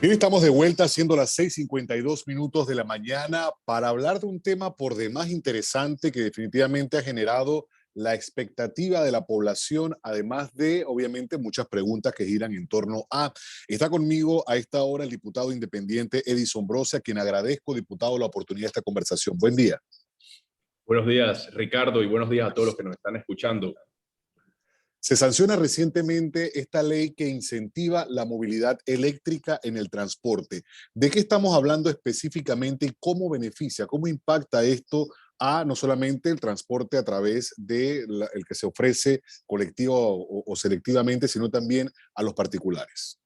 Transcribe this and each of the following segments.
Bien, estamos de vuelta siendo las 6:52 de la mañana para hablar de un tema por demás interesante que definitivamente ha generado la expectativa de la población, además de, obviamente, muchas preguntas que giran en torno a. Está conmigo a esta hora el diputado independiente Edison Brosse, a quien agradezco, diputado, la oportunidad de esta conversación. Buen día. Buenos días, Ricardo, y buenos días a todos los que nos están escuchando. Se sanciona recientemente esta ley que incentiva la movilidad eléctrica en el transporte. ¿De qué estamos hablando específicamente y cómo beneficia, cómo impacta esto a no solamente el transporte a través de el que se ofrece colectivo o selectivamente, sino también a los particulares?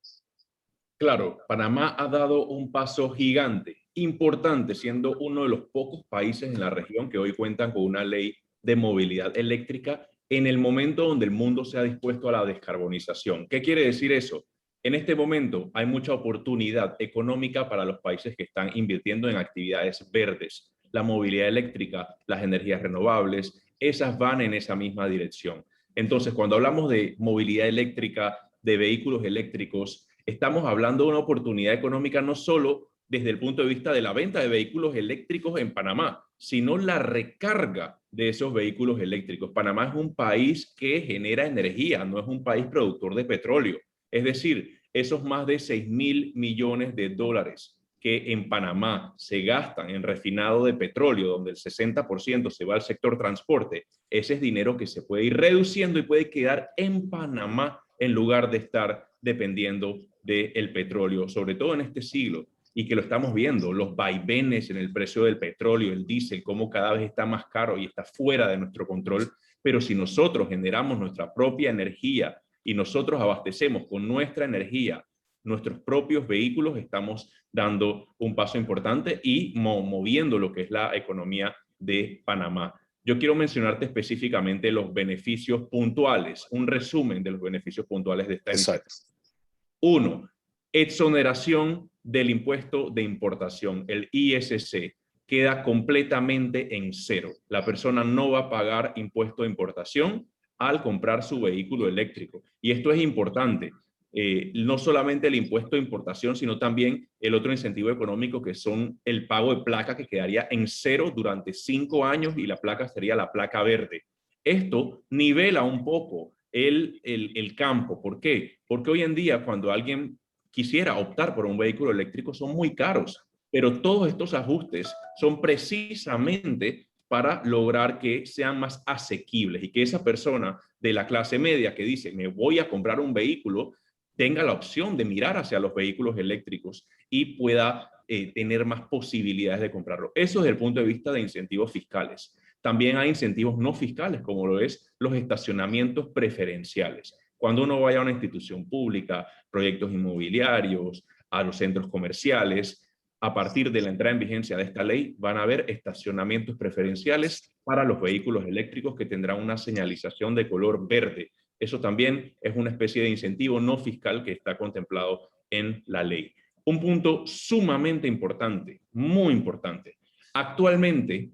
Claro, Panamá ha dado un paso gigante, importante, siendo uno de los pocos países en la región que hoy cuentan con una ley de movilidad eléctrica en el momento donde el mundo se ha dispuesto a la descarbonización. ¿Qué quiere decir eso? En este momento hay mucha oportunidad económica para los países que están invirtiendo en actividades verdes. La movilidad eléctrica, las energías renovables, esas van en esa misma dirección. Entonces, cuando hablamos de movilidad eléctrica, de vehículos eléctricos, estamos hablando de una oportunidad económica no solo desde el punto de vista de la venta de vehículos eléctricos en Panamá, sino la recarga de esos vehículos eléctricos. Panamá es un país que genera energía, no es un país productor de petróleo. Es decir, esos más de 6.000 millones de dólares que en Panamá se gastan en refinado de petróleo, donde el 60% se va al sector transporte, ese es dinero que se puede ir reduciendo y puede quedar en Panamá en lugar de estar dependiendo del petróleo, sobre todo en este siglo, y que lo estamos viendo, los vaivenes en el precio del petróleo, el diésel, cómo cada vez está más caro y está fuera de nuestro control. Pero si nosotros generamos nuestra propia energía y nosotros abastecemos con nuestra energía nuestros propios vehículos, estamos dando un paso importante y moviendo lo que es la economía de Panamá. Yo quiero mencionarte específicamente los beneficios puntuales, un resumen de los beneficios puntuales de esta iniciativa. Exacto. Uno, exoneración del impuesto de importación, el ISC, queda completamente en cero. La persona no va a pagar impuesto de importación al comprar su vehículo eléctrico. Y esto es importante. No solamente el impuesto de importación, sino también el otro incentivo económico que son el pago de placa, que quedaría en cero durante 5 años y la placa sería la placa verde. Esto nivela un poco el campo. ¿Por qué? Porque hoy en día cuando alguien quisiera optar por un vehículo eléctrico son muy caros, pero todos estos ajustes son precisamente para lograr que sean más asequibles y que esa persona de la clase media que dice me voy a comprar un vehículo tenga la opción de mirar hacia los vehículos eléctricos y pueda tener más posibilidades de comprarlo. Eso desde el punto de vista de incentivos fiscales. También hay incentivos no fiscales, como lo es los estacionamientos preferenciales. Cuando uno vaya a una institución pública, proyectos inmobiliarios, a los centros comerciales, a partir de la entrada en vigencia de esta ley, van a haber estacionamientos preferenciales para los vehículos eléctricos que tendrán una señalización de color verde. Eso también es una especie de incentivo no fiscal que está contemplado en la ley. Un punto sumamente importante, muy importante. Actualmente,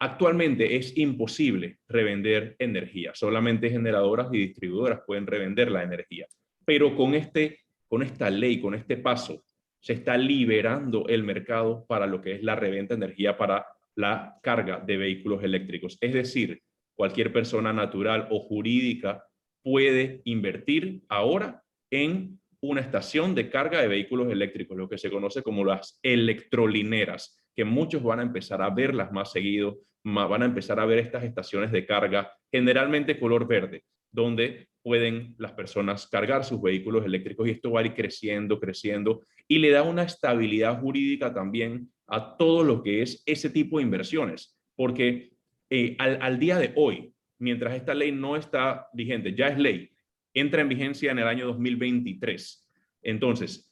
Actualmente es imposible revender energía. Solamente generadoras y distribuidoras pueden revender la energía. Pero con esta ley, con este paso, se está liberando el mercado para lo que es la reventa de energía para la carga de vehículos eléctricos. Es decir, cualquier persona natural o jurídica puede invertir ahora en una estación de carga de vehículos eléctricos, lo que se conoce como las electrolineras, que muchos van a empezar a verlas más seguido, van a empezar a ver estas estaciones de carga, generalmente color verde, donde pueden las personas cargar sus vehículos eléctricos, y esto va a ir creciendo, creciendo, y le da una estabilidad jurídica también a todo lo que es ese tipo de inversiones, porque al día de hoy, mientras esta ley no está vigente, ya es ley, entra en vigencia en el año 2023. Entonces,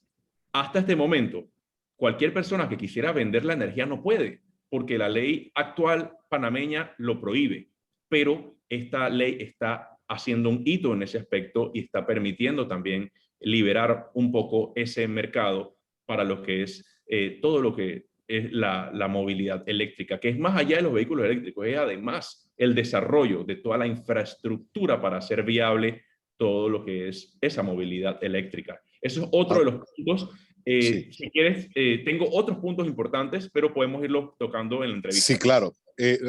hasta este momento, cualquier persona que quisiera vender la energía no puede, porque la ley actual panameña lo prohíbe, pero esta ley está haciendo un hito en ese aspecto y está permitiendo también liberar un poco ese mercado para lo que es todo lo que es la movilidad eléctrica, que es más allá de los vehículos eléctricos, es además el desarrollo de toda la infraestructura para hacer viable todo lo que es esa movilidad eléctrica. Eso es otro Ah, de los puntos. sí, Si quieres, tengo otros puntos importantes, pero podemos irlos tocando en la sí, entrevista. claro.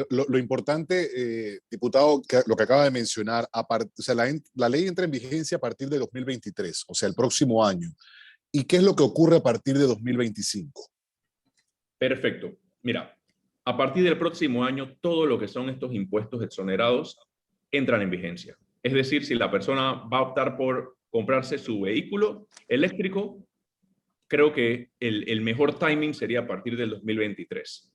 Lo importante, diputado, lo que acaba de mencionar, o sea, la ley entra en vigencia a partir de 2023, o sea, el próximo año. ¿Y qué es lo que ocurre a partir de 2025? Perfecto. Mira, a partir del próximo año, todo lo que son estos impuestos exonerados entran en vigencia. Es decir, si la persona va a optar por comprarse su vehículo eléctrico, creo que el mejor timing sería a partir del 2023.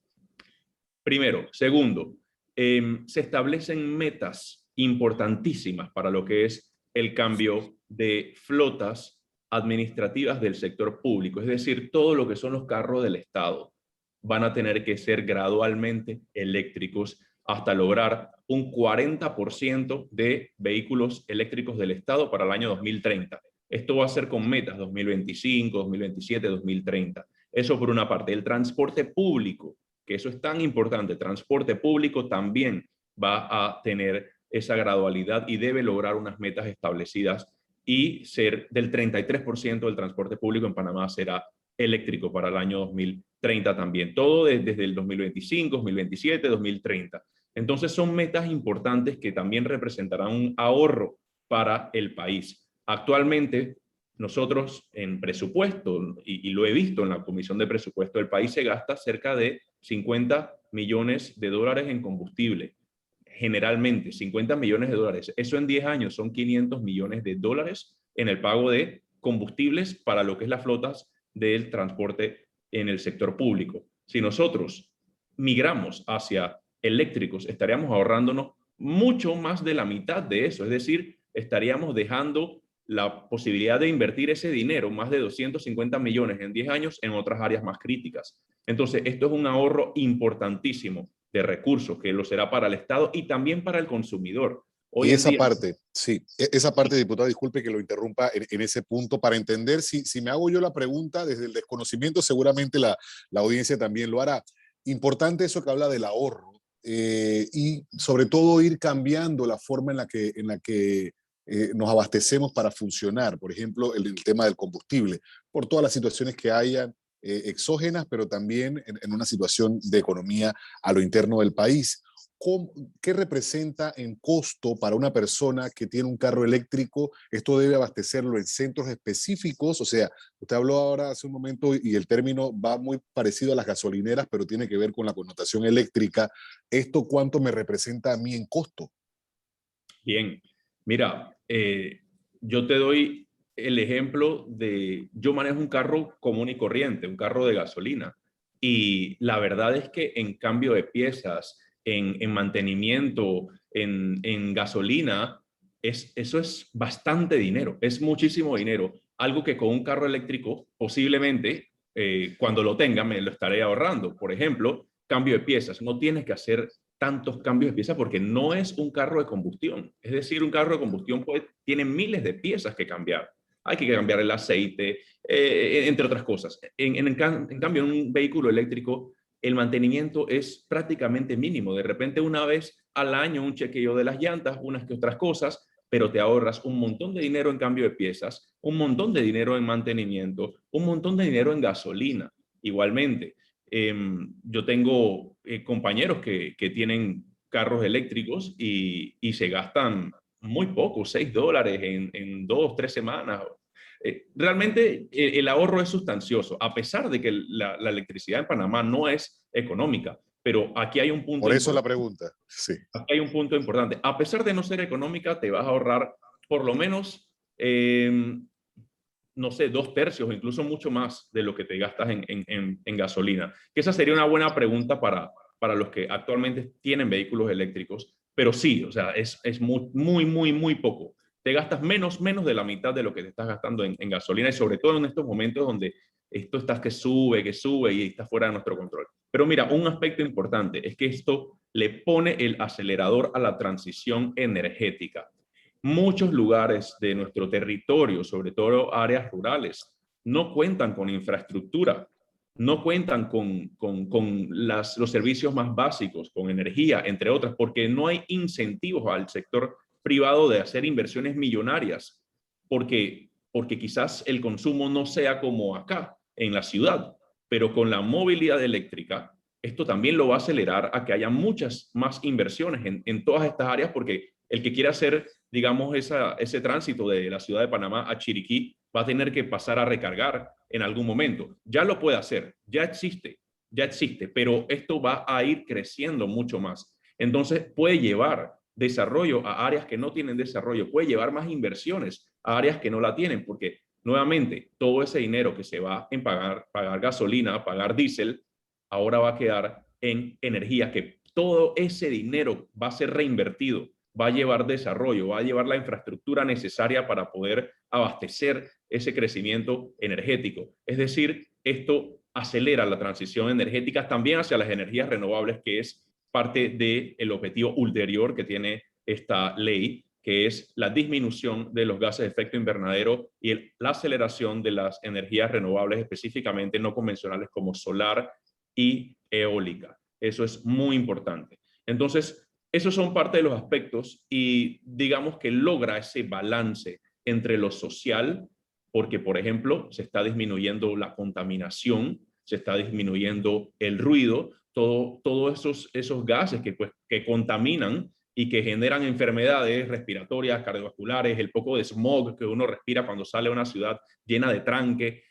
Primero. Segundo, se establecen metas importantísimas para lo que es el cambio de flotas administrativas del sector público, es decir, todo lo que son los carros del Estado van a tener que ser gradualmente eléctricos hasta lograr un 40% de vehículos eléctricos del Estado para el año 2030. Esto va a ser con metas 2025, 2027, 2030. Eso por una parte. El transporte público, que eso es tan importante, el transporte público también va a tener esa gradualidad y debe lograr unas metas establecidas y ser del 33% del transporte público en Panamá será eléctrico para el año 2030 también. Todo desde el 2025, 2027, 2030. Entonces son metas importantes que también representarán un ahorro para el país. Actualmente, nosotros en presupuesto, y lo he visto en la Comisión de Presupuesto del país, se gasta cerca de 50 millones de dólares en combustible. Generalmente, 50 millones de dólares. Eso en 10 años son 500 millones de dólares en el pago de combustibles para lo que es las flotas del transporte en el sector público. Si nosotros migramos hacia eléctricos, estaríamos ahorrándonos mucho más de la mitad de eso. Es decir, estaríamos dejando la posibilidad de invertir ese dinero, más de 250 millones en 10 años, en otras áreas más críticas. Entonces, esto es un ahorro importantísimo de recursos, que lo será para el Estado y también para el consumidor. Y Hoy en esa día, parte, sí, esa parte, diputado, disculpe que lo interrumpa en ese punto, para entender si me hago yo la pregunta desde el desconocimiento, seguramente la audiencia también lo hará. Importante eso que habla del ahorro y sobre todo ir cambiando la forma en la que nos abastecemos para funcionar. Por ejemplo, el tema del combustible, por todas las situaciones que hayan exógenas, pero también en una situación de economía a lo interno del país. ¿Qué representa en costo para una persona que tiene un carro eléctrico? Esto debe abastecerlo en centros específicos. O sea, usted habló ahora hace un momento y el término va muy parecido a las gasolineras, pero tiene que ver con la connotación eléctrica. ¿Esto cuánto me representa a mí en costo? bien, mira, yo te doy el ejemplo de, yo manejo un carro común y corriente, un carro de gasolina, y la verdad es que en cambio de piezas, en mantenimiento, en gasolina, eso es bastante dinero, es muchísimo dinero, algo que con un carro eléctrico posiblemente cuando lo tenga me lo estaré ahorrando. Por ejemplo, cambio de piezas, no tienes que hacer tantos cambios de piezas porque no es un carro de combustión. Es decir, un carro de combustión tiene miles de piezas que cambiar. Hay que cambiar el aceite, entre otras cosas. En cambio, en un vehículo eléctrico, el mantenimiento es prácticamente mínimo. De repente, una vez al año, un chequeo de las llantas, unas que otras cosas, pero te ahorras un montón de dinero en cambio de piezas, un montón de dinero en mantenimiento, un montón de dinero en gasolina. Igualmente, yo tengo compañeros que tienen carros eléctricos y se gastan muy poco, $6 en 2, 3 semanas. Realmente el ahorro es sustancioso, a pesar de que la electricidad en Panamá no es económica, pero aquí hay un punto Por eso la importante. pregunta. Sí. Aquí hay un punto importante. A pesar de no ser económica, te vas a ahorrar por lo menos no sé, 2 tercios o incluso mucho más de lo que te gastas en gasolina. Que esa sería una buena pregunta para los que actualmente tienen vehículos eléctricos, pero sí, o sea, es muy, muy, muy, muy poco. Te gastas menos de la mitad de lo que te estás gastando en gasolina y sobre todo en estos momentos donde esto está que sube y está fuera de nuestro control. Pero mira, un aspecto importante es que esto le pone el acelerador a la transición energética. Muchos lugares de nuestro territorio, sobre todo áreas rurales, no cuentan con infraestructura, no cuentan con los servicios más básicos, con energía, entre otras, porque no hay incentivos al sector privado de hacer inversiones millonarias, porque porque quizás el consumo no sea como acá, en la ciudad, pero con la movilidad eléctrica, esto también lo va a acelerar a que haya muchas más inversiones en todas estas áreas, porque el que quiera hacer, digamos, ese tránsito de la ciudad de Panamá a Chiriquí va a tener que pasar a recargar en algún momento. Ya lo puede hacer, ya existe, pero esto va a ir creciendo mucho más. Entonces puede llevar desarrollo a áreas que no tienen desarrollo, puede llevar más inversiones a áreas que no la tienen, porque nuevamente todo ese dinero que se va en pagar gasolina, pagar diésel, ahora va a quedar en energía, que todo ese dinero va a ser reinvertido, va a llevar desarrollo, va a llevar la infraestructura necesaria para poder abastecer ese crecimiento energético. Es decir, esto acelera la transición energética también hacia las energías renovables, que es parte del objetivo ulterior que tiene esta ley, que es la disminución de los gases de efecto invernadero y la aceleración de las energías renovables, específicamente no convencionales como solar y eólica. Eso es muy importante. Entonces, esos son parte de los aspectos y digamos que logra ese balance entre lo social, porque, por ejemplo, se está disminuyendo la contaminación, se está disminuyendo el ruido, todos esos gases que contaminan y que generan enfermedades respiratorias, cardiovasculares, el poco de smog que uno respira cuando sale a una ciudad llena de tranque,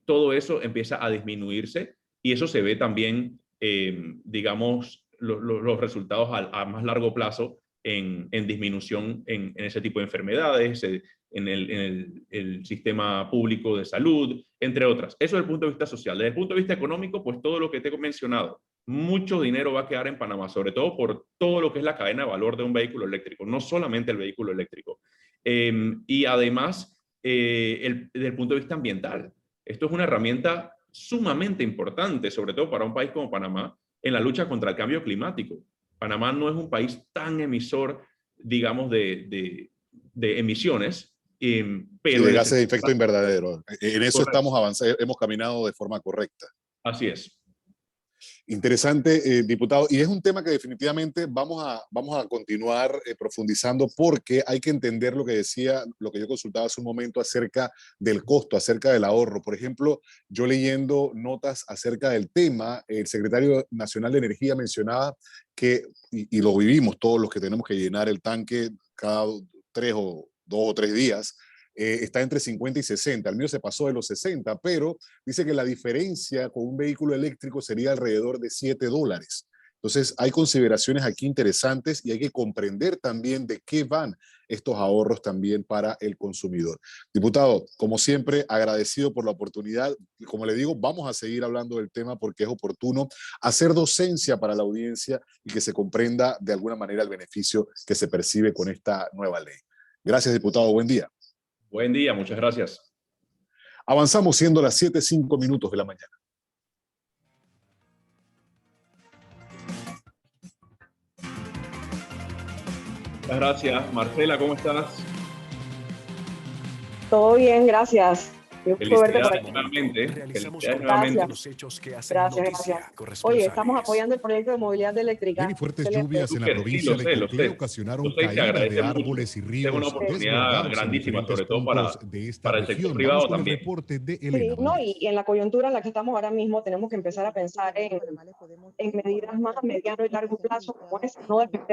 todo eso empieza a disminuirse y eso se ve también, digamos, los resultados a más largo plazo en disminución en ese tipo de enfermedades, el sistema público de salud, entre otras. Eso desde el punto de vista social. Desde el punto de vista económico, pues todo lo que te he mencionado. Mucho dinero va a quedar en Panamá, sobre todo por todo lo que es la cadena de valor de un vehículo eléctrico, no solamente el vehículo eléctrico. Y además, desde el punto de vista ambiental, esto es una herramienta sumamente importante, sobre todo para un país como Panamá, en la lucha contra el cambio climático. Panamá no es un país tan emisor, digamos, de emisiones, Sí, pero de en el gases de sector... efecto invernadero. En eso Correcto. estamos avanzando, hemos caminado de forma correcta. Así es. Interesante, diputado. Y es un tema que definitivamente vamos a continuar profundizando porque hay que entender lo que decía, lo que yo consultaba hace un momento acerca del costo, acerca del ahorro. Por ejemplo, yo leyendo notas acerca del tema, el secretario nacional de Energía mencionaba que, y lo vivimos todos los que tenemos que llenar el tanque cada 2 o 3 días, está entre 50 y 60. El mío se pasó de los 60, pero dice que la diferencia con un vehículo eléctrico sería alrededor de $7. Entonces, hay consideraciones aquí interesantes y hay que comprender también de qué van estos ahorros también para el consumidor. Diputado, como siempre, agradecido por la oportunidad. Como le digo, vamos a seguir hablando del tema porque es oportuno hacer docencia para la audiencia y que se comprenda de alguna manera el beneficio que se percibe con esta nueva ley. Gracias, diputado. Buen día. Buen día, muchas gracias. Avanzamos siendo las 7:05 de la mañana. Muchas gracias. Marcela, ¿cómo estás? Todo bien, gracias. Qué verte por Felicidades aquí. nuevamente. Realizamos Felicidades nuevamente. los hechos que hacen Gracias, noticia. gracias. Oye, estamos apoyando el proyecto de movilidad eléctrica. Bien y fuertes Excelente. lluvias en la Súper, sí, provincia lo de sé, lo Coté sé. ocasionaron Lo sé y se caída de agradece mucho. árboles y Esta es una ríos oportunidad desbordados en grandísima, diferentes sobre todo puntos de esta para el sector región. privado Vamos con el también. reporte de Sí, Elena no, Valdés. y en la coyuntura en la que estamos ahora mismo tenemos que empezar a pensar en medidas más a mediano y largo plazo, como es no depender